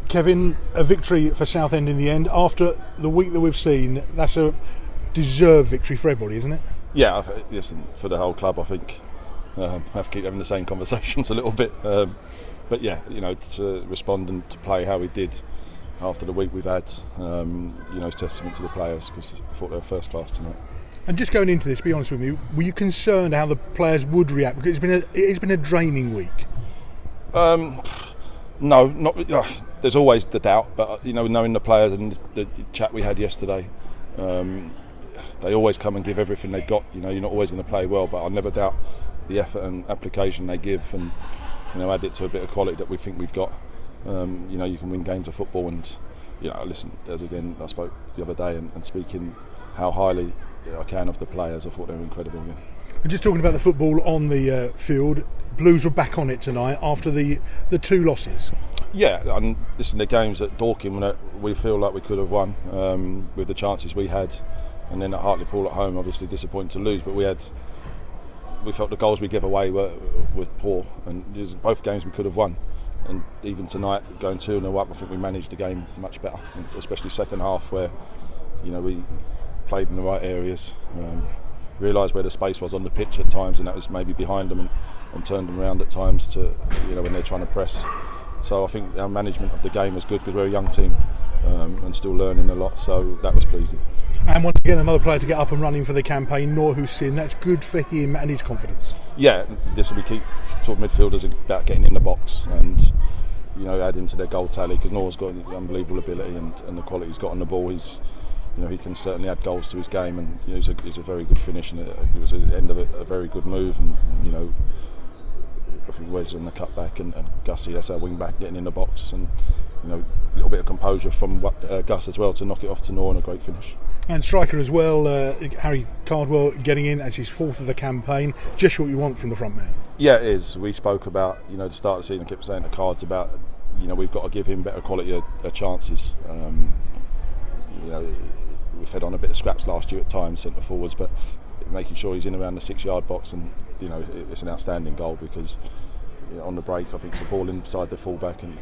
Kevin, a victory for Southend in the end. After the week that we've seen, that's a deserved victory for everybody, isn't it? Yeah, listen, for the whole club, I think I have to keep having the same conversations a little bit. But yeah, to respond and to play how we did after the week we've had, is testament to the players, because I thought they were first class tonight. And just going into this, be honest with me, were you concerned how the players would react? Because it's been a draining week. No, not. There's always the doubt, but knowing the players and the chat we had yesterday, they always come and give everything they've got. You're not always going to play well, but I'll never doubt the effort and application they give, and add it to a bit of quality that we think we've got. You can win games of football, and listen. As again, I spoke the other day and speaking how highly I can of the players. I thought they were incredible again. And just talking about the football on the field, Blues were back on it tonight after the two losses. Yeah, and listen, the games at Dorking that we feel like we could have won with the chances we had, and then at Hartlepool at home, obviously disappointing to lose, but we felt the goals we gave away were poor, and both games we could have won. And even tonight, going 2-0 up, I think we managed the game much better, especially second half, where we played in the right areas, realised where the space was on the pitch at times, and that was maybe behind them, and turned them around at times to when they're trying to press. So I think our management of the game was good, because we're a young team and still learning a lot, so that was pleasing. And once again, another player to get up and running for the campaign, Maher, Hussein. That's good for him and his confidence. Yeah, we keep talking midfielders about getting in the box and adding to their goal tally, because Maher's got unbelievable ability and the quality he's got on the ball. He can certainly add goals to his game, and he's a very good finish, and it was the end of a very good move. And I think Wes on the cutback and Gussie, that's our wing back, getting in the box, and a little bit of composure from Gus as well to knock it off to Maher, and a great finish. And striker as well, Cardwell getting in as his fourth of the campaign. Just what you want from the front man. Yeah, it is. We spoke about the start of the season. Kept saying to Cards about we've got to give him better quality of chances. We fed on a bit of scraps last year at times, centre forwards, but making sure he's in around the 6-yard box, and it's an outstanding goal, because on the break I think it's a ball inside the fullback, and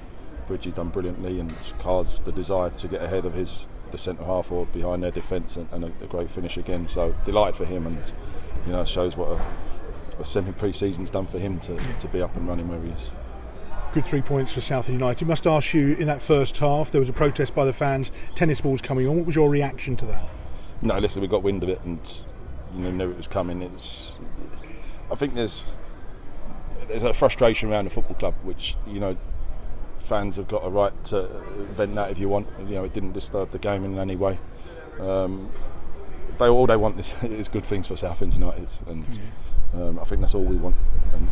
Bridgie done brilliantly, and Cards the desire to get ahead of the centre half or behind their defence, and a great finish again. So delighted for him, and it shows what a semi-pre-season's done for him to be up and running where he is. Good 3 points for Southend United. Must ask you, in that first half there was a protest by the fans, tennis balls coming on. What was your reaction to that? No, listen, we got wind of it and knew it was coming. I think there's a frustration around the football club, which fans have got a right to vent that if you want. It didn't disturb the game in any way. All they want is good things for Southend United, and I think that's all we want. And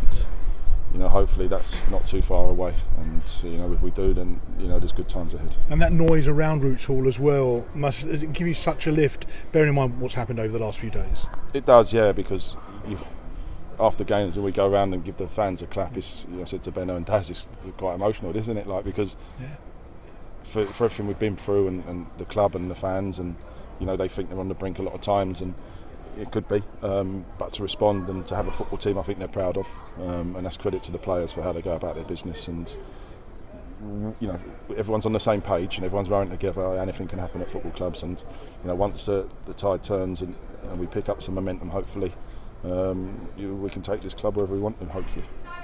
hopefully that's not too far away, and if we do, then there's good times ahead. And that noise around Roots Hall as well must give you such a lift, bearing in mind what's happened over the last few days. It does, yeah, because after games when we go around and give the fans a clap, I said to Benno and Daz, it's quite emotional, isn't it? Because for everything we've been through, and the club and the fans, and they think they're on the brink a lot of times, and it could be, but to respond and to have a football team I think they're proud of, and that's credit to the players for how they go about their business, and everyone's on the same page and everyone's rowing together. Anything can happen at football clubs, and once the tide turns and we pick up some momentum, hopefully we can take this club wherever we want them, hopefully.